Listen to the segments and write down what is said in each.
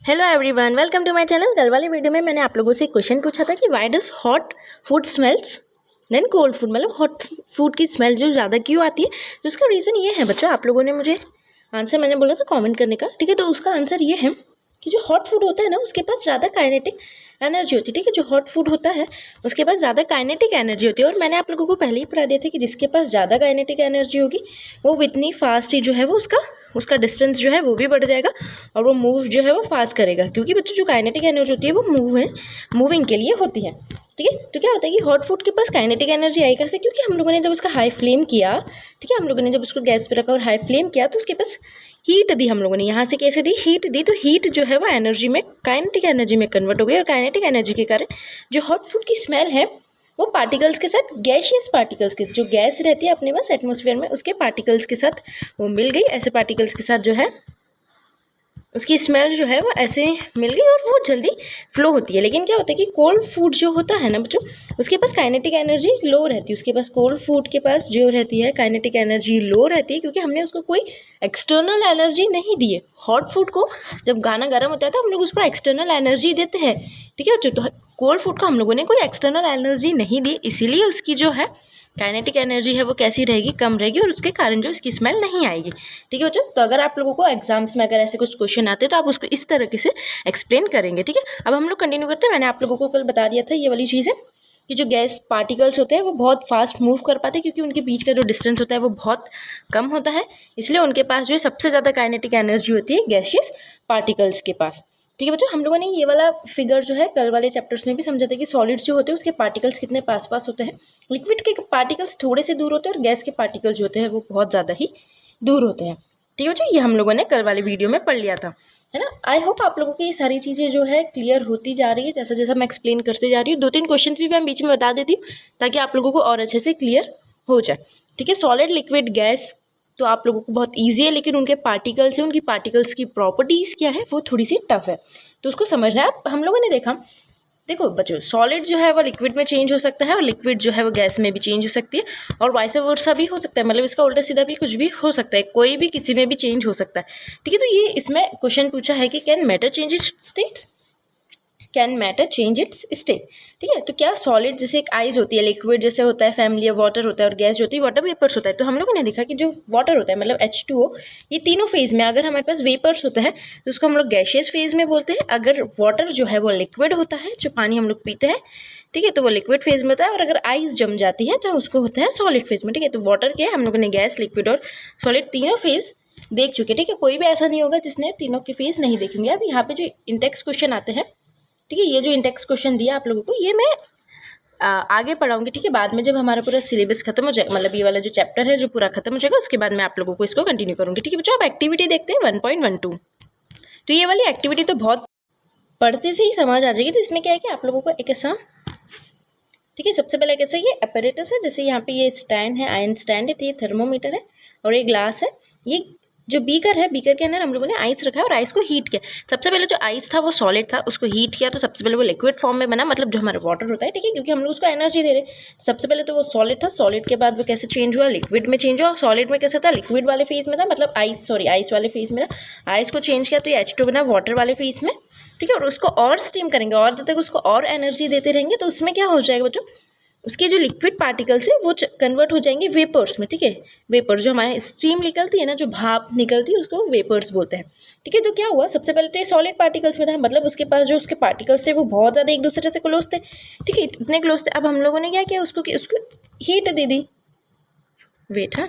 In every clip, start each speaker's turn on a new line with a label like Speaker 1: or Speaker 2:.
Speaker 1: Hello everyone, welcome to my channel. कल वाली video में मैंने आप लोगों से क्वेश्चन पूछा था कि why does hot food smells then cold food, मतलब हॉट फूड की स्मेल जो ज़्यादा क्यों आती है। तो उसका रीज़न ये है बच्चों, आप लोगों ने मुझे आंसर मैंने बोला था कमेंट करने का, ठीक है। तो उसका आंसर ये है कि जो हॉट फूड होता है ना उसके पास ज़्यादा काइनेटिक एनर्जी होती है, ठीक है। जो हॉट फूड होता है उसके पास ज़्यादा काइनेटिक एनर्जी होती है, और मैंने आप लोगों को पहले ही पढ़ा दिया था कि जिसके पास ज़्यादा काइनेटिक एनर्जी होगी वो इतनी फास्ट ही जो है वो उसका डिस्टेंस जो है वो भी बढ़ जाएगा और वो मूव जो है वो फास्ट करेगा, क्योंकि बच्चों जो काइनेटिक एनर्जी होती है वो मूविंग के लिए होती है, ठीक है। तो क्या होता है कि हॉट फूड के पास काइनेटिक एनर्जी आई कैसे, क्योंकि हम लोगों ने जब उसका हाई फ्लेम किया, ठीक है, हम लोगों ने जब उसको गैस पे रखा और हाई फ्लेम किया तो उसके पास हीट दी, हम लोगों ने यहाँ से कैसे दी, हीट दी। तो हीट जो है वो एनर्जी में, काइनेटिक एनर्जी में कन्वर्ट हो गई, और काइनेटिक एनर्जी के कारण जो हॉट फूड की स्मेल है वो पार्टिकल्स के साथ, गैशियस पार्टिकल्स के, जो गैस रहती है अपने पास एटमॉस्फेयर में, उसके पार्टिकल्स के साथ वो मिल गई। ऐसे पार्टिकल्स के साथ जो है उसकी स्मेल जो है वो ऐसे मिल गई और वो जल्दी फ्लो होती है। लेकिन क्या होता है कि कोल्ड फूड जो होता है ना बच्चों, उसके पास काइनेटिक एनर्जी लो रहती है। उसके पास कोल्ड फूड के पास जो रहती है काइनेटिक एनर्जी लो रहती है, क्योंकि हमने उसको कोई एक्सटर्नल एनर्जी नहीं दी है। हॉट फूड को जब गाना गर्म होता है तो हम लोग उसको एक्सटर्नल एनर्जी देते हैं, ठीक है बच्चों। तो कोल्ड फूड को हम लोगों ने कोई एक्सटर्नल एनर्जी नहीं दी, इसीलिए उसकी जो है काइनेटिक एनर्जी है वो कैसी रहेगी, कम रहेगी, और उसके कारण जो इसकी स्मेल नहीं आएगी, ठीक है बच्चों। तो अगर आप लोगों को एग्जाम्स में अगर ऐसे कुछ क्वेश्चन आते हैं तो आप उसको इस तरीके से एक्सप्लेन करेंगे, ठीक है। अब हम लोग कंटिन्यू करते हैं। मैंने आप लोगों को कल बता दिया था ये वाली चीज़ है कि जो गैस पार्टिकल्स होते हैं वो बहुत फास्ट मूव कर पाते हैं, क्योंकि उनके बीच का जो डिस्टेंस होता है वो बहुत कम होता है, इसलिए उनके पास जो है सबसे ज़्यादा काइनेटिक एनर्जी होती है गैसियस पार्टिकल्स के पास, ठीक है बच्चों। हम लोगों ने ये वाला फिगर जो है कल वाले चैप्टर्स में भी समझा था कि सॉलिड्स जो होते हैं उसके पार्टिकल्स कितने पास पास होते हैं, लिक्विड के पार्टिकल्स थोड़े से दूर होते हैं और गैस के पार्टिकल्स जो होते हैं वो बहुत ज़्यादा ही दूर होते हैं, ठीक है बच्चों। ये हम लोगों ने कल वाले वीडियो में पढ़ लिया था, है ना। आई होप आप लोगों की ये सारी चीज़ें जो है क्लियर होती जा रही है, जैसा जैसा मैं एक्सप्लेन करते जा रही हूँ। 2-3 क्वेश्चन भी मैं बीच में बता देती हूँ ताकि आप लोगों को और अच्छे से क्लियर हो जाए, ठीक है। सॉलिड, लिक्विड, गैस तो आप लोगों को बहुत ईजी है, लेकिन उनके पार्टिकल्स है, उनकी पार्टिकल्स की प्रॉपर्टीज़ क्या है वो थोड़ी सी टफ है, तो उसको समझना है। हम लोगों ने देखा, देखो बच्चों, सॉलिड जो है वो लिक्विड में चेंज हो सकता है और लिक्विड जो है वो गैस में भी चेंज हो सकती है, और वाइस वर्सा भी हो सकता है, मतलब इसका उल्टा सीधा भी कुछ भी हो सकता है, कोई भी किसी में भी चेंज हो सकता है, ठीक है। तो ये इसमें क्वेश्चन पूछा है कि can matter change it's states, can matter change it's state, ठीक है। तो क्या सॉलिड जैसे एक आइस होती है, लिक्विड जैसे होता है, फैमिली वाटर होता है, और गैस जो होती है वाटर वेपर्स होता है। तो हम लोगों ने देखा कि जो वाटर होता है मतलब H2O, ये तीनों फेज में अगर हमारे पास वेपर्स होता है तो उसको हम लोग गैशियस फेज में बोलते हैं। अगर वाटर जो है वो लिक्विड होता है, जो पानी हम लोग पीते हैं, ठीक है, तो वो लिक्विड फेज में होता है। और अगर आइस जम जाती है तो उसको होता है सॉलिड फेज में, ठीक है। तो वाटर के हम लोगों ने गैस, लिक्विड और सॉलिड तीनों फेज देख चुके, ठीक है। कोई भी ऐसा नहीं होगा जिसने तीनों के फेज नहीं देखेंगे। अब यहाँ पे जो इंटेक्स क्वेश्चन आते हैं, ठीक है, ये जो इंटेक्स क्वेश्चन दिया आप लोगों को ये मैं आगे पढ़ाऊंगी, ठीक है। बाद में जब हमारा पूरा सिलेबस खत्म हो जाए, मतलब ये वाला जो चैप्टर है जो पूरा खत्म हो जाएगा, उसके बाद मैं आप लोगों को इसको कंटिन्यू करूंगी, ठीक है बच्चों। आप एक्टिविटी देखते हैं 1.12। तो ये वाली एक्टिविटी तो बहुत पढ़ते से ही समझ आ जाएगी। तो इसमें क्या है कि आप लोगों को एक ऐसा, ठीक है, सबसे पहले कैसे ये अपैरेटस है, जैसे यहाँ पे ये स्टैंड है, आयन स्टैंड है, तो ये थर्मोमीटर है, और ये ग्लास है। ये जो बीकर है, बीकर के अंदर हम लोगों ने आइस रखा है और आइस को हीट किया। सबसे पहले जो आइस था वो सॉलिड था, उसको हीट किया तो सबसे पहले वो लिक्विड फॉर्म में बना, मतलब जो हमारा वाटर होता है, ठीक है, क्योंकि हम लोग उसको एनर्जी दे रहे हैं। सबसे पहले तो वो सॉलिड था, सॉलिड के बाद वो कैसे चेंज हुआ, लिक्विड में चेंज हुआ। सॉलिड में कैसे था, लिक्विड वाले फेज में था, मतलब आइस वाले फेज में था। आइस को चेंज किया तो ये H2 बना वाटर वाले फेज में, ठीक है। और उसको और स्टीम करेंगे और जब तक उसको और एनर्जी देते रहेंगे तो उसमें क्या हो जाएगा बच्चों, उसके जो लिक्विड पार्टिकल्स है वो कन्वर्ट हो जाएंगे वेपर्स में, ठीक है। वेपर जो हमारे स्टीम निकलती है ना, जो भाप निकलती है, उसको वेपर्स बोलते हैं, ठीक है। तो क्या हुआ, सबसे पहले तो ये सॉलिड पार्टिकल्स में था, मतलब उसके पास जो उसके पार्टिकल्स थे वो बहुत ज़्यादा एक दूसरे से क्लोज थे, ठीक है, इतने क्लोज थे। अब हम लोगों ने क्या किया, उसको हीट दे दी, वेट, हाँ,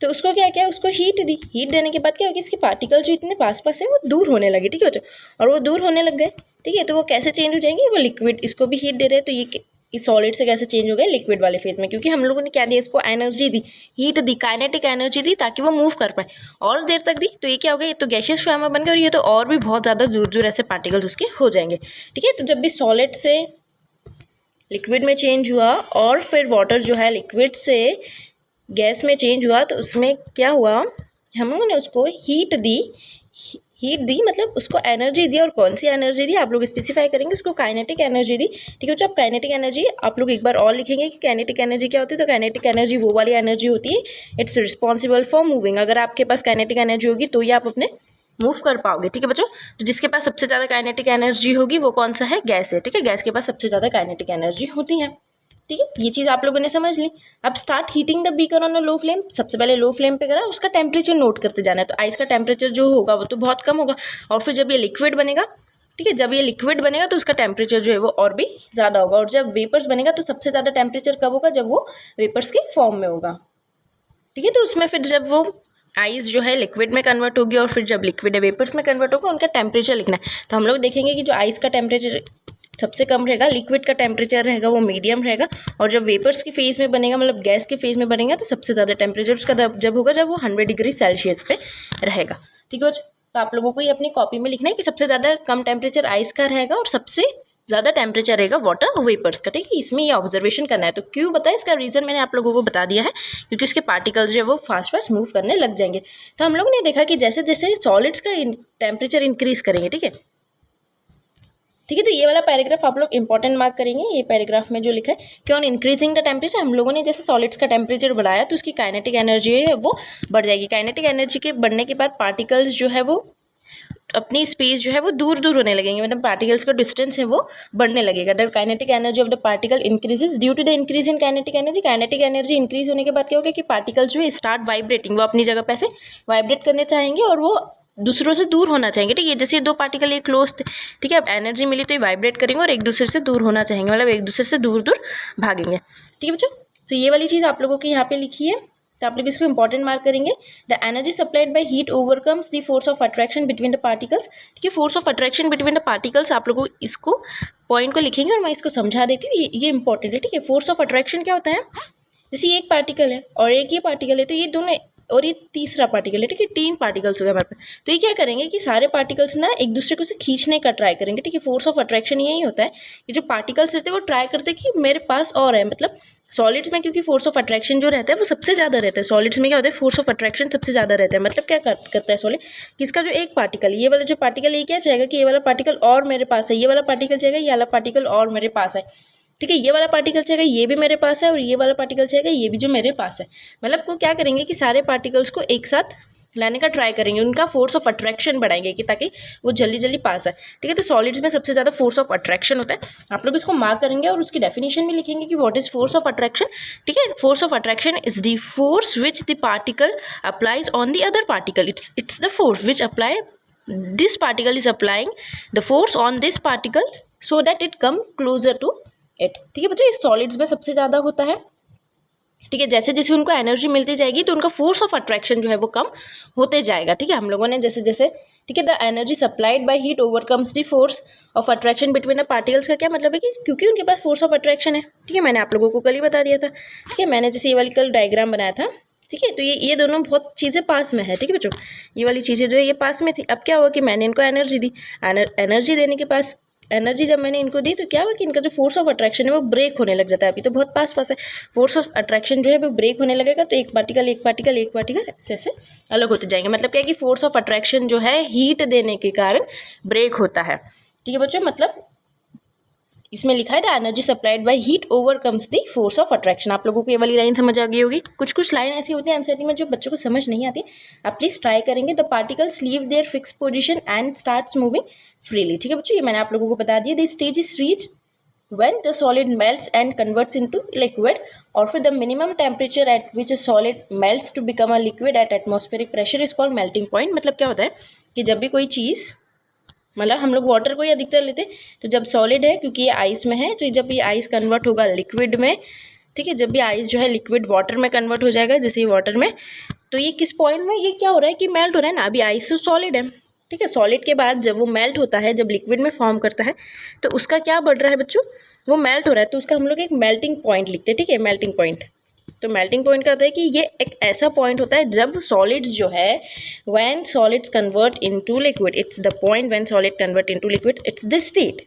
Speaker 1: तो उसको क्या किया, उसको हीट दी। हीट देने के बाद क्या होगी, इसके पार्टिकल जो इतने पास पास है वो दूर होने लगे, ठीक है बच्चों, और वो दूर होने लग गए, ठीक है। तो वो कैसे चेंज हो जाएंगे, वो लिक्विड, इसको भी हीट दे रहे हैं तो ये सॉलिड से कैसे चेंज हो गए लिक्विड वाले फेज में, क्योंकि हम लोगों ने क्या दिया, इसको एनर्जी दी, हीट दी, काइनेटिक एनर्जी दी, ताकि वो मूव कर पाए और देर तक दी। तो ये क्या हो गया, ये तो गैशियस फॉर्म में बन गया, और ये तो और भी बहुत ज़्यादा दूर दूर ऐसे पार्टिकल्स उसके हो जाएंगे, ठीक है। तो जब भी सॉलिड से लिक्विड में चेंज हुआ और फिर वाटर जो है लिक्विड से गैस में चेंज हुआ, तो उसमें क्या हुआ, हम लोगों ने उसको हीट दी। हीट दी मतलब उसको एनर्जी दी, और कौन सी एनर्जी दी आप लोग स्पेसिफाई करेंगे, उसको काइनेटिक एनर्जी दी। ठीक है बच्चों, अब काइनेटिक एनर्जी आप लोग एक बार और लिखेंगे कि काइनेटिक एनर्जी क्या होती है। तो काइनेटिक एनर्जी वो वाली एनर्जी होती है, इट्स रिस्पॉन्सिबल फॉर मूविंग। अगर आपके पास काइनेटिक एनर्जी होगी तो ही आप अपने मूव कर पाओगे। ठीक है बच्चों, तो जिसके पास सबसे ज़्यादा काइनेटिक एनर्जी होगी वो कौन सा है, गैस है। ठीक है, गैस के पास सबसे ज़्यादा काइनेटिक एनर्जी होती है। ठीक है, ये चीज़ आप लोगों ने समझ ली। अब start heating the beaker on a low flame. सबसे पहले लो फ्लेम पे करा, उसका टेम्परेचर नोट करते जाना है। तो आइस का टेम्परेचर जो होगा वो तो बहुत कम होगा, और फिर जब ये लिक्विड बनेगा, ठीक है, जब ये लिक्विड बनेगा तो उसका टेम्परेचर जो है वो और भी ज़्यादा होगा, और जब वेपर्स बनेगा तो सबसे ज़्यादा टेम्परेचर कब होगा, जब वो वेपर्स के फॉर्म में होगा। ठीक है, तो उसमें फिर जब वो आइस जो है लिक्विड में कन्वर्ट होगी, और फिर जब लिक्विड है वेपर्स में कन्वर्ट होगा, उनका टेम्परेचर लिखना है। तो हम लोग देखेंगे कि जो आइस का टेम्परेचर सबसे कम रहेगा, लिक्विड का टेम्परेचर रहेगा वो मीडियम रहेगा, और जब वेपर्स की फेज में बनेगा मतलब गैस के फेज में बनेगा तो सबसे ज़्यादा टेम्परेचर उसका जब होगा जब वो 100 डिग्री सेल्सियस पे रहेगा। ठीक है, तो आप लोगों को ये अपनी कॉपी में लिखना है कि सबसे ज़्यादा कम टेम्परेचर आइस का रहेगा और सबसे ज़्यादा टेम्परेचर रहेगा वाटर वेपर्स का। ठीक है, इसमें ये ऑब्जर्वेशन करना है। तो क्यों बताया, इसका रीज़न मैंने आप लोगों को बता दिया है, क्योंकि उसके पार्टिकल्स जो है वो फास्ट फास्ट मूव करने लग जाएंगे। तो हम लोगों ने देखा कि जैसे जैसे सॉलिड्स का टेम्परेचर इंक्रीज करेंगे, ठीक है, ठीक है, तो ये वाला पैराग्राफ आप लोग इंपॉर्टेंट मार्क करेंगे। ये पैराग्राफ में जो लिखा है कि ऑन इंक्रीजिंग द टेम्परेचर, हम लोगों ने जैसे सॉलिड्स का टेम्परेचर बढ़ाया तो उसकी काइनेटिक एनर्जी है वो बढ़ जाएगी। काइनेटिक एनर्जी के बढ़ने के बाद पार्टिकल्स जो है वो अपनी स्पेस जो है वो दूर दूर होने लगेंगे, मतलब पार्टिकल्स का डिस्टेंस है वो बढ़ने लगेगा। The kinetic energy of the particle increases due to the increase in kinetic energy. Kinetic energy increase होने के बाद क्या होगा कि पार्टिकल्स जो है स्टार्ट वाइब्रेटिंग, वो अपनी जगह पे से वाइब्रेट करने चाहेंगे और वो दूसरों से दूर होना चाहेंगे। ठीक है, जैसे दो पार्टिकल ये क्लोज थे, ठीक है, अब एनर्जी मिली तो ये वाइब्रेट करेंगे और एक दूसरे से दूर होना चाहेंगे, मतलब एक दूसरे से दूर दूर भागेंगे। ठीक है बच्चों, तो ये वाली चीज़ आप लोगों की यहाँ पे लिखी है, तो आप लोग इसको इंपॉर्टेंट मार्क करेंगे। The energy supplied by heat overcomes the force of attraction between the particles. ठीक है, force of attraction between the particles, आप लोगों इसको पॉइंट को लिखेंगे और मैं इसको समझा देती हूँ, ये इंपॉर्टेंट है। ठीक है, फोर्स ऑफ अट्रैक्शन क्या होता है, जैसे एक पार्टिकल है और एक ये पार्टिकल है, तो ये दोनों और ये तीसरा पार्टिकल है, ठीक है, 3 पार्टिकल्स हो गए हमारे पास। तो ये क्या करेंगे कि सारे पार्टिकल्स ना एक दूसरे को से खींचने का ट्राई करेंगे। ठीक है, फोर्स ऑफ अट्रैक्शन यही होता है कि जो पार्टिकल्स रहते हैं वो ट्राई करते हैं कि मेरे पास और है, मतलब सॉलिड्स में क्योंकि फोर्स ऑफ अट्रैक्शन जो रहता है वो सबसे ज़्यादा रहता है। सॉलिड्स में क्या होता है, फोर्स ऑफ अट्रैक्शन सबसे ज़्यादा रहता है। मतलब क्या करता है सॉलिड, किसका जो एक पार्टिकल, ये वाला जो पार्टिकल ये क्या चाहेगा कि ये वाला पार्टिकल और मेरे पास है, ये वाला पार्टिकल चाहेगा ये वाला पार्टिकल और मेरे पास है। ठीक है, ये वाला पार्टिकल चाहेगा ये भी मेरे पास है, और ये वाला पार्टिकल चाहेगा ये भी जो मेरे पास है। मतलब वो क्या करेंगे कि सारे पार्टिकल्स को एक साथ लाने का ट्राई करेंगे, उनका फोर्स ऑफ अट्रैक्शन बढ़ाएंगे कि ताकि वो जल्दी जल्दी पास आए। ठीक है, तो सॉलिड्स में सबसे ज़्यादा फोर्स ऑफ अट्रैक्शन होता है। आप लोग इसको मार्क करेंगे और उसकी डेफिनेशन भी लिखेंगे कि what is force of attraction. ठीक है, force of attraction is the force which the particle applies on the other particle. It's the force which apply, this particle is applying the force on this particle so that it come closer to it. ठीक है बच्चों, ये solids में सबसे ज़्यादा होता है। ठीक है, जैसे जैसे उनको एनर्जी मिलती जाएगी तो उनका फोर्स ऑफ अट्रैक्शन जो है वो कम होते जाएगा। ठीक है, हम लोगों ने जैसे जैसे, ठीक है, the energy supplied by heat overcomes the force of attraction between the particles का क्या मतलब है कि क्योंकि उनके पास फोर्स ऑफ अट्रैक्शन है। ठीक है, मैंने आप लोगों को कल ही बता दिया था। ठीक है, मैंने जैसे ये वाली कल डायग्राम बनाया था। ठीक है, तो ये दोनों बहुत चीज़ें पास में है। ठीक है बच्चों, ये वाली चीज़ें जो है ये पास में थी। अब क्या हुआ कि मैंने इनको एनर्जी दी, एनर्जी देने के पास एनर्जी जब मैंने इनको दी तो क्या हुआ कि इनका जो फोर्स ऑफ अट्रैक्शन है वो ब्रेक होने लग जाता है। अभी तो बहुत पास पास है, फोर्स ऑफ अट्रैक्शन जो है वो ब्रेक होने लगेगा तो एक पार्टिकल ऐसे ऐसे अलग होते जाएंगे। मतलब क्या है कि फोर्स ऑफ अट्रैक्शन जो है हीट देने के कारण ब्रेक होता है। ठीक है बच्चों, मतलब इसमें लिखा है the energy supplied by heat overcomes the force of attraction. आप लोगों को ये वाली लाइन समझ आ गई होगी। कुछ कुछ लाइन ऐसी होती है आंसर में जो बच्चों को समझ नहीं आती, आप प्लीज ट्राई करेंगे। The particles leave there fix position and starts moving freely. ठीक है बच्चों, ये मैंने आप लोगों को बता दिया। This stage is reach when the solid melts and converts into liquid, or for the minimum temperature at which a solid melts to become a liquid at atmospheric pressure is called melting point। मतलब क्या होता है कि जब भी कोई चीज़, मतलब हम लोग वाटर को ही अधिकतर लेते हैं, तो जब सॉलिड है क्योंकि ये आइस में है, तो जब ये आइस कन्वर्ट होगा लिक्विड में, ठीक है, जब भी आइस जो है लिक्विड वाटर में कन्वर्ट हो जाएगा, जैसे ये वाटर में, तो ये किस पॉइंट में ये क्या हो रहा है कि मेल्ट हो रहा है ना। अभी आइस तो सॉलिड है, ठीक है, सॉलिड के बाद जब वो मेल्ट होता है, जब लिक्विड में फॉर्म करता है, तो उसका क्या बढ़ रहा है बच्चों, वो मेल्ट हो रहा है, तो उसका हम लोग एक मेल्टिंग पॉइंट लिखते हैं। ठीक है, मेल्टिंग पॉइंट। तो मेल्टिंग पॉइंट का होता है कि ये एक ऐसा पॉइंट होता है जब सॉलिड्स जो है, when solids convert into liquid, it's the point when solid convert into liquid, it's the state.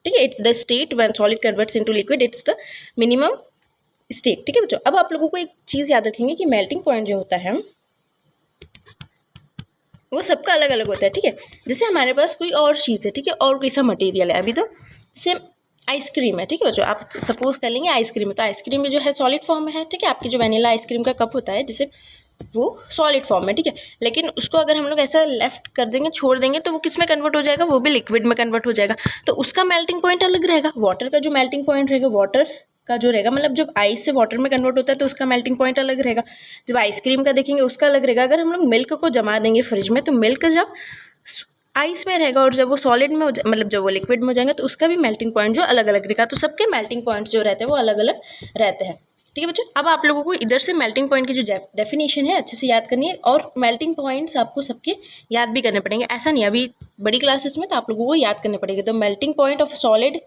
Speaker 1: ठीक है, it's the state when solid converts into liquid, it's the minimum state. ठीक है बच्चों, अब आप लोगों को एक चीज़ याद रखेंगे कि मेल्टिंग पॉइंट जो होता है वो सबका अलग अलग होता है, ठीक है। जैसे हमारे पास कोई और चीज़ है, ठीक है, और कोई सा मटेरियल है, अभी तो जैसे आइसक्रीम है, ठीक है बच्चों, आप सपोज कर लेंगे आइसक्रीम है, तो आइसक्रीम भी जो है सॉलिड फॉर्म में है, ठीक है। आपकी जो वनीला आइसक्रीम का कप होता है जैसे वो सॉलिड फॉर्म में, ठीक है। लेकिन उसको अगर हम लोग ऐसा लेफ्ट कर देंगे, छोड़ देंगे, तो वो किस में कन्वर्ट हो जाएगा, वो भी लिक्विड में कन्वर्ट हो जाएगा। तो उसका मेल्टिंग पॉइंट अलग रहेगा। वाटर का जो मेल्टिंग पॉइंट रहेगा, वाटर का जो रहेगा, मतलब जब आइस से वाटर में कन्वर्ट होता है तो उसका मेल्टिंग पॉइंट अलग रहेगा। जब आइसक्रीम का देखेंगे उसका अलग रहेगा। अगर हम लोग मिल्क को जमा देंगे फ्रिज में, तो मिल्क जब आइस में रहेगा और जब वो सॉलिड में मतलब जब वो लिक्विड में हो जाएंगे तो उसका भी मेल्टिंग पॉइंट जो अलग अलग रहेगा। तो सबके मेल्टिंग पॉइंट्स जो रहते हैं वो अलग अलग रहते हैं, ठीक है बच्चों। अब आप लोगों को इधर से मेल्टिंग पॉइंट की जो डेफिनेशन है अच्छे से याद करनी है, और मेल्टिंग पॉइंट्स आपको सबके याद भी करने पड़ेंगे। ऐसा नहीं अभी बड़ी क्लासेस में तो आप लोगों को याद करने पड़ेंगे। तो melting point of solid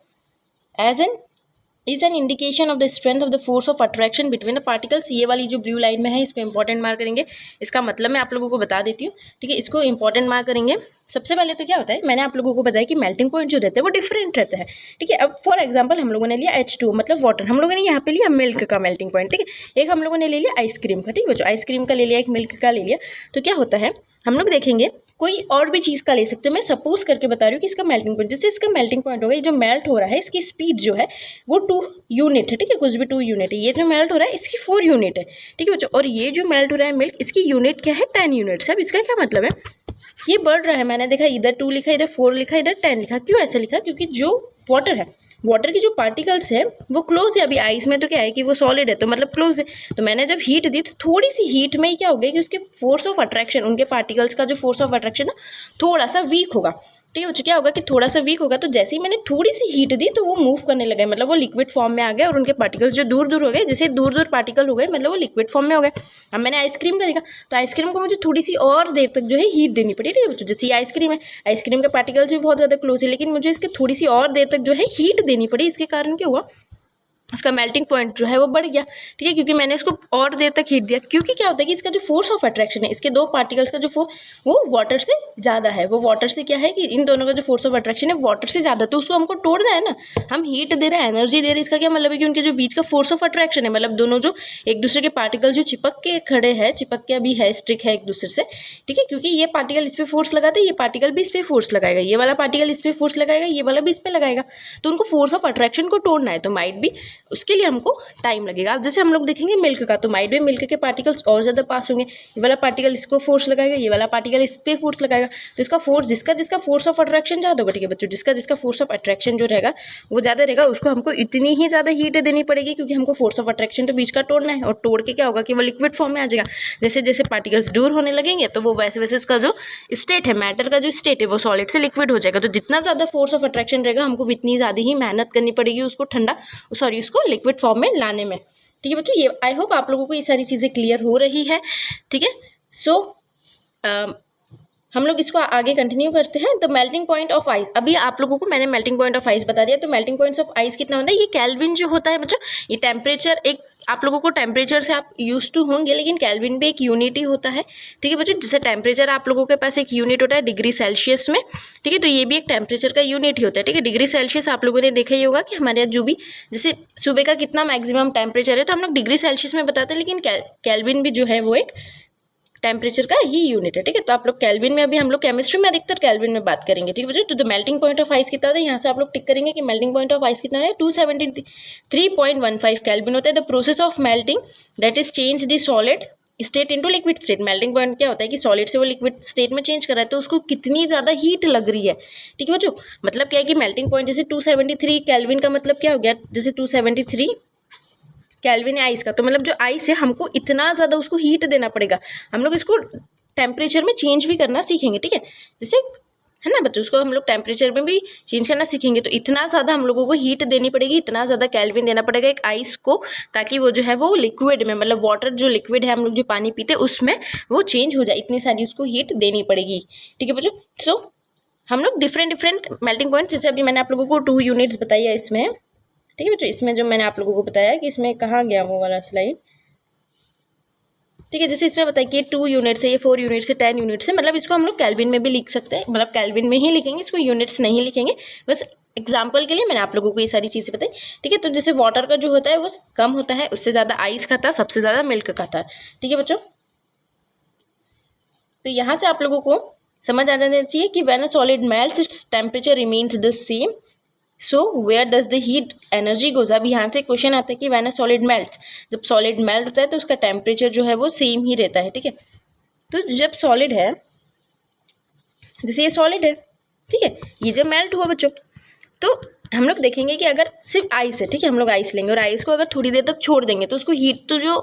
Speaker 1: as an is an indication of the strength of the force of attraction between the particles. ये वाली जो ब्लू लाइन में है इसको इंपॉर्टेंट मार्क करेंगे। इसका मतलब मैं आप लोगों को बता देती हूँ, ठीक है, इसको इंपॉर्टेंट मार्क करेंगे। सबसे पहले तो क्या होता है, मैंने आप लोगों को बताया कि मेल्टिंग पॉइंट जो रहते हैं वो डिफरेंट रहते हैं, ठीक है। अब फॉर एग्जांपल हम लोगों ने लिया H2 मतलब वाटर, हम लोगों ने यहाँ पे लिया मिल्क का मेल्टिंग पॉइंट, ठीक है। एक हम लोगों ने ले लिया आइसक्रीम का, ठीक है बच्चों, आइसक्रीम का ले लिया, एक मिल्क का ले लिया। तो क्या होता है, हम लोग देखेंगे कोई और भी चीज़ का ले सकते हैं। मैं सपोज करके बता रही हूँ कि इसका मेल्टिंग पॉइंट, जैसे इसका मेल्टिंग पॉइंट होगा, ये जो मेल्ट हो रहा है इसकी स्पीड जो है वो 2 यूनिट है, ठीक है, कुछ भी 2 यूनिट है। ये जो मेल्ट हो रहा है इसकी 4 यूनिट है, ठीक है बच्चों। और ये जो मेल्ट हो रहा है मिल्क, इसकी यूनिट क्या है, 10 यूनिट्स है। अब इसका क्या मतलब है, ये बढ़ रहा है, मैंने देखा इधर 2 लिखा, इधर 4 लिखा, इधर 10 लिखा। क्यों ऐसा लिखा, क्योंकि जो वाटर है, वाटर की जो पार्टिकल्स है वो क्लोज है। अभी आइस में तो क्या है कि वो सॉलिड है, तो मतलब क्लोज है। तो मैंने जब हीट दी तो थोड़ी सी हीट में ही क्या हो गया कि उसके फोर्स ऑफ अट्रैक्शन, उनके पार्टिकल्स का जो फोर्स ऑफ अट्रैक्शन है थोड़ा सा वीक होगा, ठीक है बच्चों। क्या होगा कि थोड़ा सा वीक होगा, तो जैसे ही मैंने थोड़ी सी हीट दी तो वो मूव करने लगे, मतलब वो लिक्विड फॉर्म में आ गए और उनके पार्टिकल्स जो दूर दूर हो गए, जैसे दूर दूर पार्टिकल हो गए मतलब वो लिक्विड फॉर्म में हो गए। अब मैंने आइसक्रीम का देखा, तो आइसक्रीम को मुझे थोड़ी सी और देर तक जो है हीट देनी पड़ी, ठीक है बच्चों। जैसे ये आइसक्रीम है, आइसक्रीम के पार्टिकल्स भी बहुत ज़्यादा क्लोज है, लेकिन मुझे इसके थोड़ी सी और देर तक जो है हीट देनी पड़ी। इसके कारण क्या हुआ, उसका मेल्टिंग पॉइंट जो है वो बढ़ गया, ठीक है, क्योंकि मैंने इसको और देर तक हीट दिया। क्योंकि क्या होता है कि इसका जो फोर्स ऑफ अट्रैक्शन है, इसके 2 पार्टिकल्स का जो फोर्स वो वाटर से ज़्यादा है। वो वाटर से क्या है कि इन दोनों का जो फोर्स ऑफ अट्रैक्शन है वाटर से ज़्यादा, तो उसको हमको तोड़ना है ना। हम हीट दे रहे हैं, एनर्जी दे रहे हैं, इसका क्या मतलब है कि उनके जो बीच का फोर्स ऑफ अट्रैक्शन है, मतलब दोनों जो एक दूसरे के पार्टिकल जो चिपक के खड़े हैं, चिपक के अभी है स्ट्रिक है एक दूसरे से, ठीक है, क्योंकि ये पार्टिकल इस पर फोर्स लगाते हैं, ये पार्टिकल भी इस पर फोर्स लगाएगा, ये वाला पार्टिकल इस पर फोर्स लगाएगा, ये वाला भी इस पर लगाएगा। तो उनको फोर्स ऑफ अट्रैक्शन को तोड़ना है, तो माइट भी उसके लिए हमको टाइम लगेगा। अब जैसे हम लोग देखेंगे मिल्क का, तो माइट में मिल्क के पार्टिकल्स और ज़्यादा पास होंगे, ये वाला पार्टिकल इसको फोर्स लगाएगा, ये वाला पार्टिकल इस पे फोर्स लगाएगा। तो इसका फोर्स जिसका फोर्स ऑफ अट्रैक्शन ज़्यादा होगा, ठीक है बच्चों, जिसका फोर्स ऑफ अट्रैक्शन जो रहेगा वो ज़्यादा रहेगा, उसको हमको इतनी ही ज़्यादा हीट देनी पड़ेगी, क्योंकि हमको फोर्स ऑफ अट्रैक्शन तो बीच का तोड़ना है। और तोड़ के क्या होगा कि वो लिक्विड फॉर्म में आ जाएगा। जैसे जैसे पार्टिकल्स दूर होने लगेंगे तो वो वैसे वैसे उसका जो स्टेट है, मैटर का जो स्टेट है, वो सॉलिड से लिक्विड हो जाएगा। तो जितना ज़्यादा फोर्स ऑफ अट्रैक्शन रहेगा हमको इतनी ज़्यादा ही मेहनत करनी पड़ेगी उसको उसको लिक्विड फॉर्म में लाने में, ठीक है बच्चों। ये आई होप आप लोगों को ये सारी चीज़ें क्लियर हो रही है, ठीक है। सो हम लोग इसको आगे कंटिन्यू करते हैं। The melting point of ice, अभी आप लोगों को मैंने मेल्टिंग पॉइंट ऑफ आइस बता दिया। तो मेल्टिंग पॉइंट्स ऑफ आइस कितना होता है, ये केल्विन जो होता है बच्चों, ये टेम्परेचर, एक आप लोगों को टेम्परेचर से आप यूज टू होंगे, लेकिन केल्विन भी एक यूनिट ही होता है, ठीक है बच्चों। जैसे टेम्परेचर आप लोगों के पास एक यूनिट होता है डिग्री सेल्सियस में, ठीक है, तो ये भी एक टेम्परेचर का यूनिट ही होता है, ठीक है। डिग्री सेल्सियस आप लोगों ने देखा ही होगा कि हमारे यहाँ जो भी जैसे सुबह का कितना मैक्सिमम टेम्परेचर है तो हम लोग डिग्री सेल्सियस में बताते हैं, लेकिन केल्विन भी जो है वो एक टेम्परेचर का ही यूनिट है, ठीक है। तो आप लोग केल्विन में, अभी हम लोग केमिस्ट्री में अधिकतर केल्विन में बात करेंगे, ठीक है बच्चों। तो the melting point of ice कितना होता है, यहाँ से आप लोग टिक करेंगे कि मेल्टिंग पॉइंट ऑफ आइस कितना है, 273.15 केल्विन होता है। The process of melting that is change the solid state into liquid state. Melting point क्या होता है कि सॉलिड से वो लिक्विड स्टेट में चेंज कर रहा है, तो उसको कितनी ज़्यादा हीट लग रही है, ठीक है बच्चों। मतलब क्या है कि मेल्टिंग पॉइंट जैसे 273 केल्विन का मतलब क्या हो गया, जैसे 273 केल्विन है आइस का, तो मतलब जो आइस है हमको इतना ज़्यादा उसको हीट देना पड़ेगा। हम लोग इसको टेम्परेचर में चेंज भी करना सीखेंगे, ठीक है, जैसे है ना बच्चों, उसको हम लोग टेम्परेचर में भी चेंज करना सीखेंगे। तो इतना ज़्यादा हम लोगों को हीट देनी पड़ेगी, इतना ज़्यादा केल्विन देना पड़ेगा एक आइस को, ताकि वो जो है वो लिक्विड में, मतलब वाटर जो लिक्विड है हम लोग जो पानी पीते हैं उसमें वो चेंज हो जाए, इतनी सारी उसको हीट देनी पड़ेगी, ठीक है बच्चों। सो हम लोग डिफरेंट मेल्टिंग पॉइंट, जैसे अभी मैंने आप लोगों को 2 यूनिट्स बताई है इसमें, ठीक है बच्चों। इसमें जो मैंने आप लोगों को बताया कि इसमें कहाँ गया वो वाला स्लाइड, ठीक है। जैसे इसमें बताया कि 2 यूनिट्स है, ये 4 यूनिट्स है, 10 यूनिट्स है, मतलब इसको हम लोग केल्विन में भी लिख सकते हैं, मतलब केल्विन में ही लिखेंगे, इसको यूनिट्स नहीं लिखेंगे, बस एग्जाम्पल के लिए मैंने आप लोगों को ये सारी चीज़ें बताई, ठीक है। तो जैसे वाटर का जो होता है वो कम होता है, उससे ज़्यादा आइस खाता है, सबसे ज़्यादा मिल्क खाता है, ठीक है बच्चों। तो यहाँ से आप लोगों को समझ आ जाना चाहिए कि when a solid melts its temperature remains the same, so where does the heat energy goes. अब यहाँ से क्वेश्चन आता है कि व्हेन अ सॉलिड मेल्ट्स, जब सॉलिड मेल्ट होता है तो उसका टेम्परेचर जो है वो सेम ही रहता है, ठीक है। तो जब सॉलिड है, जैसे ये सॉलिड है, ठीक है, ये जब मेल्ट हुआ बच्चों, तो हम लोग देखेंगे कि अगर सिर्फ आइस है, ठीक है, हम लोग आइस लेंगे और आइस को अगर थोड़ी देर तक छोड़ देंगे तो उसको हीट, तो जो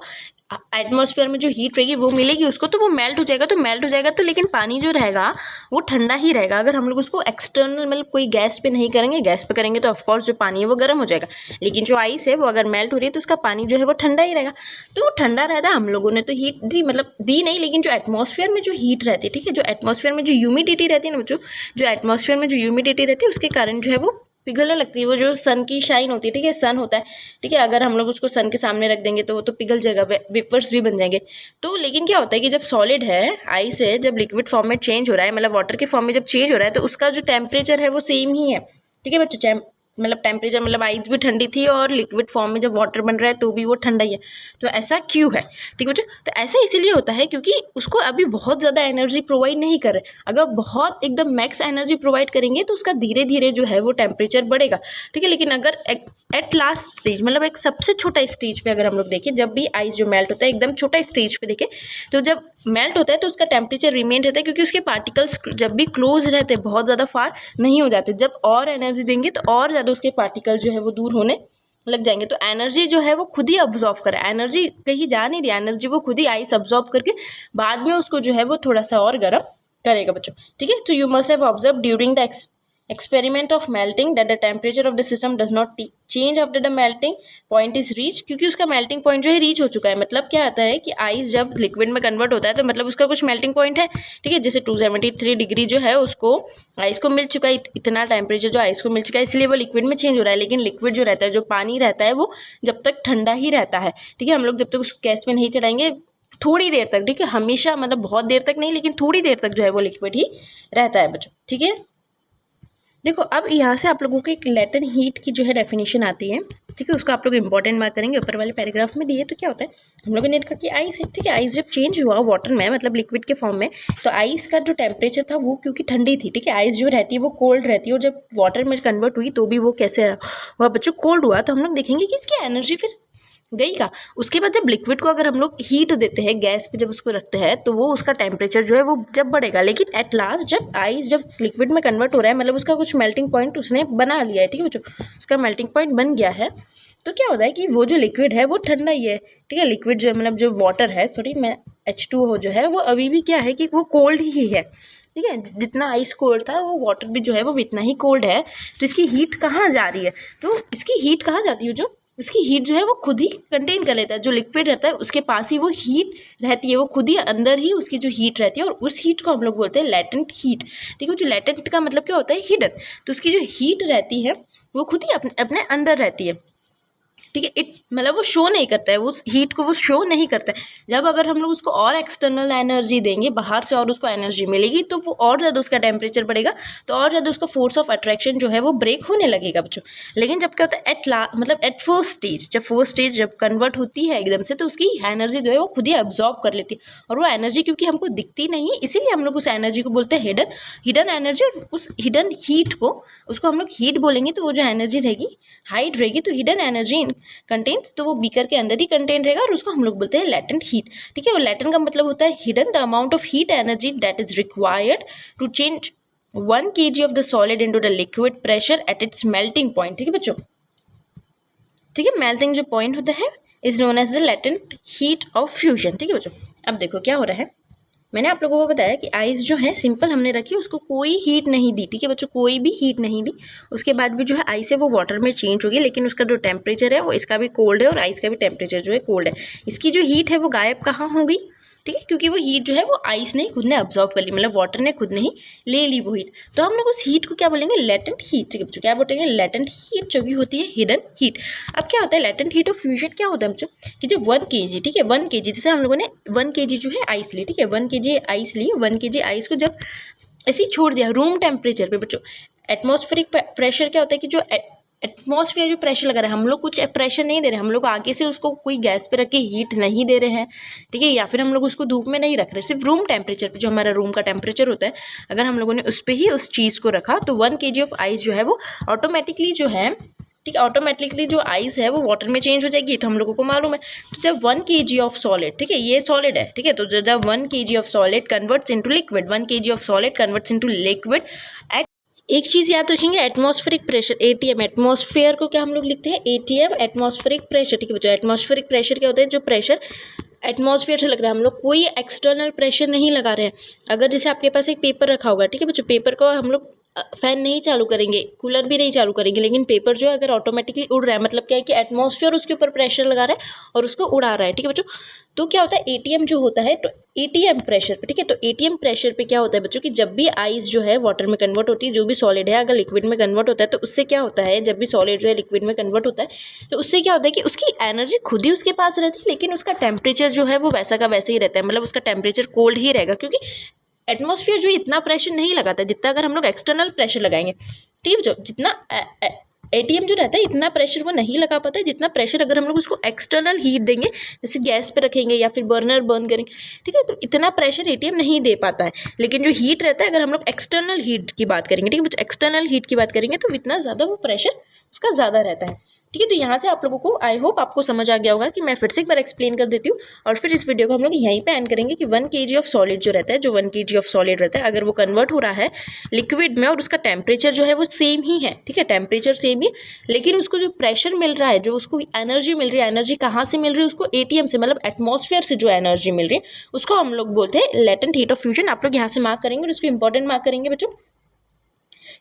Speaker 1: एटमॉस्फेयर में जो हीट रहेगी वो मिलेगी उसको, तो वो मेल्ट हो जाएगा, तो मेल्ट हो जाएगा तो लेकिन पानी जो रहेगा वो ठंडा ही रहेगा। अगर हम लोग उसको एक्सटर्नल मतलब कोई गैस पे नहीं करेंगे, गैस पे करेंगे तो ऑफकोर्स जो पानी है वो गर्म हो जाएगा, लेकिन जो आइस है वो अगर मेल्ट हो रही है तो उसका पानी जो है वो ठंडा ही रहेगा। तो वो ठंडा रहता है, हम लोगों ने तो हीट दी, मतलब दी नहीं, लेकिन जो एटमॉस्फेयर में जो हीट रहती है, ठीक है, जो एटमॉस्फेयर में जो ह्यूमिडिटी रहती है ना बच्चों, जो एटमॉस्फेयर में जो ह्यूमिडिटी रहती है उसके कारण जो है वो पिघलने लगती है। वो जो सन की शाइन होती है, ठीक है, सन होता है, ठीक है, अगर हम लोग उसको सन के सामने रख देंगे तो वो तो पिघल जाएगा, वेपर्स भी बन जाएंगे। तो लेकिन क्या होता है कि जब सॉलिड है, आइस है, जब लिक्विड फॉर्म में चेंज हो रहा है, मतलब वाटर के फॉर्म में जब चेंज हो रहा है तो उसका जो टेम्परेचर है वो सेम ही है, ठीक है बच्चों। मतलब टेम्परेचर, मतलब आइस भी ठंडी थी और लिक्विड फॉर्म में जब वाटर बन रहा है तो भी वो ठंडा ही है। तो ऐसा क्यों है, ठीक है बच्चों। तो ऐसा इसीलिए होता है क्योंकि उसको अभी बहुत ज़्यादा एनर्जी प्रोवाइड नहीं कर रहे। अगर बहुत एकदम मैक्स एनर्जी प्रोवाइड करेंगे तो उसका धीरे धीरे जो है वो टेम्परेचर बढ़ेगा, ठीक है। लेकिन अगर एट लास्ट स्टेज, मतलब एक सबसे छोटा स्टेज पे अगर हम लोग देखें, जब भी आइस जो मेल्ट होता है एकदम छोटा स्टेज पे देखें, तो जब मेल्ट होता है तो उसका टेम्परेचर रिमेन रहता है क्योंकि उसके पार्टिकल्स जब भी क्लोज रहते हैं बहुत ज़्यादा फार नहीं हो जाते। जब और एनर्जी देंगे तो और ज़्यादा उसके पार्टिकल जो है वो दूर होने लग जाएंगे। तो एनर्जी जो है वो खुद ही अब्जॉर्व करे, एनर्जी कहीं जा नहीं रही, एनर्जी वो खुद ही आइस अब्जॉर्व करके बाद में उसको जो है वो थोड़ा सा और गर्म करेगा बच्चों, ठीक है। तो you must have observe during the experiment of melting that the temperature of the system does not change after the melting point is reached, क्योंकि उसका melting point जो है रीच हो चुका है। मतलब क्या आता है कि आइस जब लिक्विड में कन्वर्ट होता है तो मतलब उसका कुछ मेल्टिंग पॉइंट है, ठीक है। जैसे 273 डिग्री जो है उसको आइस को मिल चुका है, इतना टेम्परेचर जो आइस को मिल चुका है, इसलिए वो लिक्विड में चेंज हो रहा है। लेकिन लिक्विड जो रहता है, जो पानी रहता है, वो जब तक ठंडा ही रहता है, ठीक है। हम लोग जब तक उसको गैस में नहीं चढ़ाएंगे थोड़ी देर तक, ठीक है, हमेशा मतलब बहुत देर तक नहीं, लेकिन थोड़ी देर तक जो है वो लिक्विड ही रहता है बच्चों, ठीक है। देखो अब यहाँ से आप लोगों को एक लेटेंट हीट की जो है डेफिनेशन आती है, ठीक है, उसको आप लोग इंपॉर्टेंट मार्क करेंगे, ऊपर वाले पैराग्राफ में दिए। तो क्या होता है, हम लोगों ने देखा कि आइस, ठीक है, आइस जब चेंज हुआ वाटर में, मतलब लिक्विड के फॉर्म में, तो आइस का जो टेम्परेचर था वो क्योंकि ठंडी थी, ठीक है, आइस जो रहती है वो कोल्ड रहती है, और जब वाटर में कन्वर्ट हुई तो भी वो कैसे हुआ बच्चों, कोल्ड हुआ। तो हम लोग देखेंगे कि इसकी एनर्जी फिर गई का। उसके बाद जब लिक्विड को अगर हम लोग हीट देते हैं, गैस पे जब उसको रखते हैं, तो वो उसका टेम्परेचर जो है वो जब बढ़ेगा। लेकिन एट लास्ट जब आइस जब लिक्विड में कन्वर्ट हो रहा है, मतलब उसका कुछ मेल्टिंग पॉइंट उसने बना लिया है, ठीक है बच्चों, उसका मेल्टिंग पॉइंट बन गया है, तो क्या होता है कि वो जो लिक्विड है वो ठंडा ही है, ठीक है। लिक्विड जो है, मतलब जो वाटर है, सॉरी मैं H2O जो है वो अभी भी क्या है कि वो कोल्ड ही है, ठीक है। जितना आइस कोल्ड था वो वाटर भी जो है वो इतना ही कोल्ड है। तो इसकी हीट कहाँ जा रही है, तो इसकी हीट कहाँ जाती है, जो इसकी हीट जो है वो खुद ही कंटेन कर लेता है। जो लिक्विड रहता है उसके पास ही वो हीट रहती है, वो खुद ही अंदर ही उसकी जो हीट रहती है, और उस हीट को हम लोग बोलते हैं लेटेंट हीट, ठीक है। जो लेटेंट का मतलब क्या होता है, हिडन। तो उसकी जो हीट रहती है वो खुद ही अपने अंदर रहती है, ठीक है। इट मतलब वो शो नहीं करता है, उस हीट को वो शो नहीं करता है। जब अगर हम लोग उसको और एक्सटर्नल एनर्जी देंगे, बाहर से और उसको एनर्जी मिलेगी, तो वो और ज़्यादा उसका टेम्परेचर बढ़ेगा, तो और ज़्यादा उसका फोर्स ऑफ अट्रैक्शन जो है वो ब्रेक होने लगेगा बच्चों। लेकिन जब क्या होता है मतलब एट फर्स्ट स्टेज, जब फर्स्ट स्टेज जब कन्वर्ट होती है एकदम से, तो उसकी एनर्जी जो है वो खुद ही अब्जॉर्ब कर लेती है, और वो एनर्जी क्योंकि हमको दिखती नहीं है, इसीलिए हम लोग उस एनर्जी को बोलते हैं हिडन एनर्जी। और उस हिडन हीट को, उसको हम लोग हीट बोलेंगे, तो वो जो एनर्जी रहेगी हाइट रहेगी, तो हिडन एनर्जी कंटेन्स, तो वो बीकर के अंदर ही कंटेन रहेगा, और उसको हम लोग बोलते हैं लेटेंट हीट, ठीक है। और लेटेंट का मतलब होता है hidden, the amount of heat energy that is required to change 1 kg of the solid into the liquid pressure at its melting point, ठीक है बच्चों, ठीक है। मेल्टिंग जो पॉइंट होता है is known as the latent heat of fusion, ठीक है बच्चों। अब देखो क्या हो रहा है, मैंने आप लोगों को बताया कि आइस जो है सिंपल हमने रखी, उसको कोई हीट नहीं दी, ठीक है बच्चों, कोई भी हीट नहीं दी। उसके बाद भी जो है आइस है वो वाटर में चेंज होगी, लेकिन उसका जो टेम्परेचर है वो इसका भी कोल्ड है, और आइस का भी टेम्परेचर जो है कोल्ड है। इसकी जो हीट है वो गायब कहाँ होगी, ठीक है, क्योंकि वो हीट जो है वो आइस ने खुद ने अब्जॉर्व कर ली, मतलब वाटर ने खुद ने ही ले ली वो हीट। तो हम लोग उस हीट को क्या बोलेंगे, लेटेंट हीट, ठीक है बच्चों, क्या बोलेंगे, लेटेंट हीट, जो कि होती है हिडन हीट। अब क्या होता है लेटेंट हीट ऑफ फ्यूजन, क्या होता है बच्चों, कि जब 1 kg, ठीक है, 1 kg, जैसे हम लोगों ने 1 kg जो है आइस ली, ठीक है, 1 kg आइस ली, 1 kg आइस को जब ऐसे ही छोड़ दिया रूम टेम्परेचर पे बच्चों, एटमॉस्फेरिक प्रेशर क्या होता है कि जो एटमॉस्फेयर जो प्रेशर लगा रहा है, हम लोग कुछ प्रेशर नहीं दे रहे, हम लोग आगे से उसको कोई गैस पे रख के हीट नहीं दे रहे हैं, ठीक है, या फिर हम लोग उसको धूप में नहीं रख रहे, सिर्फ रूम टेम्परेचर पे, जो हमारा रूम का टेम्परेचर होता है, अगर हम लोगों ने उस पर ही उस चीज़ को रखा तो 1 kg ऑफ आइस जो है वो ऑटोमेटिकली जो है, ठीक है, ऑटोमेटिकली जो आइस है वो वाटर में चेंज हो जाएगी, तो हम लोगों को मालूम है। तो जब 1 kg ऑफ सॉलिड, ठीक है, ये सॉलिड है, ठीक है, तो जब 1 kg of solid converts into liquid, 1 kg of solid converts into liquid eight, एक चीज़ याद रखेंगे, एटमॉस्फेरिक प्रेशर, एटीएम, एटमॉस्फेयर को क्या हम लोग लिखते हैं, एटीएम, एटमॉस्फेरिक प्रेशर, ठीक है बच्चों। एटमॉस्फेरिक प्रेशर क्या होता है, जो प्रेशर एटमॉस्फेयर से लग रहा है, हम लोग कोई एक्सटर्नल प्रेशर नहीं लगा रहे हैं। अगर जैसे आपके पास एक पेपर रखा होगा, ठीक है बच्चों, पेपर को हम लोग फैन नहीं चालू करेंगे, कूलर भी नहीं चालू करेंगे, लेकिन पेपर जो है अगर ऑटोमेटिकली उड़ रहा है, मतलब क्या है कि एटमॉस्फेयर उसके ऊपर प्रेशर लगा रहा है और उसको उड़ा रहा है, ठीक है बच्चों। तो क्या होता है, एटीएम जो होता है, तो एटीएम प्रेशर पे, ठीक है, तो एटीएम प्रेशर पे क्या होता है बच्चों कि जब भी आइस जो है वाटर में कन्वर्ट होती है, जो भी सॉलिड है अगर लिक्विड में कन्वर्ट होता है, तो उससे क्या होता है, जब भी सॉलिड जो है लिक्विड में कन्वर्ट होता है, तो उससे क्या होता है कि उसकी एनर्जी खुद ही उसके पास रहती है, लेकिन उसका टेम्परेचर जो है वो वैसा का वैसे ही रहता है, मतलब उसका टेम्परेचर कोल्ड ही रहेगा, क्योंकि एटमॉस्फेयर जो इतना प्रेशर नहीं लगाता जितना अगर हम लोग एक्सटर्नल प्रेशर लगाएंगे, ठीक है जो जितना एटीएम जो रहता है इतना प्रेशर वो नहीं लगा पाता है, जितना प्रेशर अगर हम लोग उसको एक्सटर्नल हीट देंगे, जैसे गैस पे रखेंगे या फिर बर्नर बर्न करेंगे, ठीक है, तो इतना प्रेशर एटीएम नहीं दे पाता है। लेकिन जो हीट रहता है, अगर हम लोग एक्सटर्नल हीट की बात करेंगे, ठीक है, तो एक्सटर्नल हीट की बात करेंगे तो इतना ज़्यादा वो प्रेशर उसका ज़्यादा रहता है, ठीक है। तो यहाँ से आप लोगों को आई होप आपको समझ आ गया होगा कि मैं फिर से एक बार एक्सप्लेन कर देती हूँ और फिर इस वीडियो को हम लोग यहीं पे एंड करेंगे कि 1 kg ऑफ सॉलिड जो रहता है, जो 1 kg ऑफ सॉलिड रहता है, अगर वो कन्वर्ट हो रहा है लिक्विड में और उसका टेम्परेचर जो है वो सेम ही है, ठीक है, टेम्परेचर सेम ही, लेकिन उसको जो प्रेशर मिल रहा है, जो उसको एनर्जी मिल रही है, एनर्जी कहाँ से मिल रही है उसको, एटीएम से, मतलब एटमॉस्फेयर से जो एनर्जी मिल रही है उसको हम लोग बोलते हैं लेटेंट हीट ऑफ फ्यूजन। आप लोग यहाँ से मार्क करेंगे और उसको इंपॉर्टेंट मार्क करेंगे बच्चों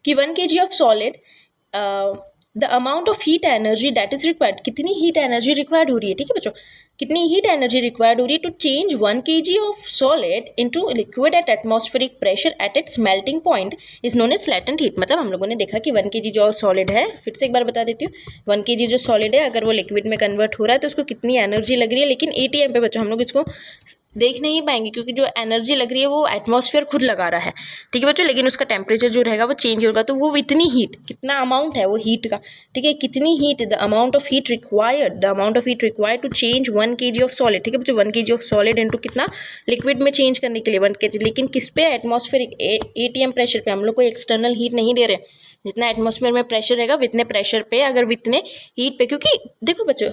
Speaker 1: कि 1 kg of solid the amount of heat energy that is required, कितनी हीट एनर्जी रिक्वायर्ड हो रही है, ठीक है बच्चों, कितनी हीट एनर्जी रिक्वायर्ड हो रही है to change 1 kg of solid into liquid at atmospheric pressure at its melting point is known as latent heat. मतलब हम लोगों ने देखा कि 1 kg जो सॉलिड है, फिर से एक बार बता देती हूँ, 1 kg जो सॉलिड है अगर वो लिक्विड में कन्वर्ट हो रहा है तो उसको कितनी एनर्जी लग रही है, लेकिन एटीएम पे बच्चों हम लोग इसको देख नहीं पाएंगे क्योंकि जो एनर्जी लग रही है वो एटमॉस्फेयर खुद लगा रहा है, ठीक है बच्चों, लेकिन उसका टेम्परेचर जो रहेगा वो चेंज होगा, तो वो इतनी हीट, कितना अमाउंट है वो हीट का, ठीक है, कितनी heat, the amount of heat required, the amount of heat required to change 1 kg of solid, ठीक है बच्चों, 1 kg ऑफ सॉलिड इनटू कितना लिक्विड में चेंज करने के लिए 1 kg, लेकिन किस पे, एटमॉस्फेरिक एटीएम प्रेशर पे, हम लोग कोई एक्सटर्नल हीट नहीं दे रहे, जितना एटमॉस्फेयर में प्रेशर रहेगा वितने प्रेशर पे, अगर वितने हीट पे, क्योंकि देखो बच्चों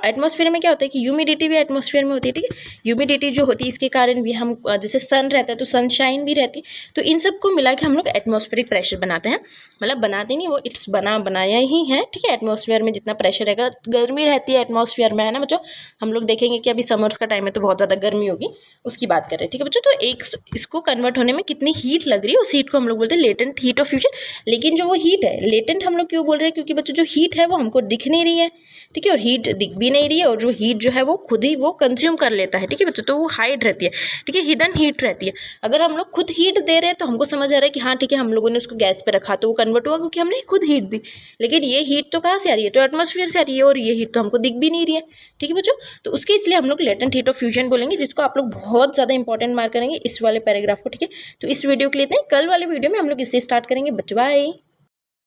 Speaker 1: एटमॉस्फेयर में क्या होता है कि ह्यूमिडिटी भी एटमॉस्फेयर में होती है, ठीक है, ह्यूमिडिटी जो होती है इसके कारण भी हम, जैसे सन रहता है तो सनशाइन भी रहती है, तो इन सबको मिला के हम लोग एटमॉस्फेरिक प्रेशर बनाते हैं, मतलब बनाते नहीं, वो इट्स बनाया ही है, ठीक है। एटमॉस्फेयर में जितना प्रेशर रहेगा, गर्मी रहती है एटमॉस्फेयर में, है ना बच्चों, हम लोग देखेंगे कि अभी समर्स का टाइम है तो बहुत ज़्यादा गर्मी होगी, उसकी बात कर रहे हैं, ठीक है बच्चों। तो एक इसको कन्वर्ट होने में कितनी हीट लग रही है, उस हीट को हम लोग बोलते हैं लेटेंट हीट ऑफ फ्यूजन। लेकिन जो वो हीट है लेटेंट हम लोग क्यों बोल रहे हैं, क्योंकि बच्चों जो हीट है वो हमको दिख नहीं रही है, ठीक है, और हीट दिख भी नहीं रही है, और जो हीट जो है वो खुद ही वो कंज्यूम कर लेता है, ठीक है बच्चों, तो वो हाइड रहती है, ठीक है, हिडन हीट रहती है। अगर हम लोग खुद हीट दे रहे हैं तो हमको समझ आ रहा है कि हाँ ठीक है, हम लोगों ने उसको गैस पे रखा तो वो कन्वर्ट हुआ क्योंकि हमने खुद हीट दी, लेकिन ये हीट तो कहाँ से आ रही है, तो एटमॉस्फेयर से आ रही है, और ये हीट तो हमको दिख भी नहीं रही है, ठीक है बच्चों। तो उसके इसलिए हम लोग लेटेंट हीट ऑफ फ्यूजन बोलेंगे, जिसको आप लोग बहुत ज़्यादा इंपॉर्टेंट मार्क करेंगे इस वाले पैराग्राफ को, ठीक है। तो इस वीडियो के लिए इतना ही, कल वाले वीडियो में हम लोग इससे स्टार्ट करेंगे। बच्चों बाय।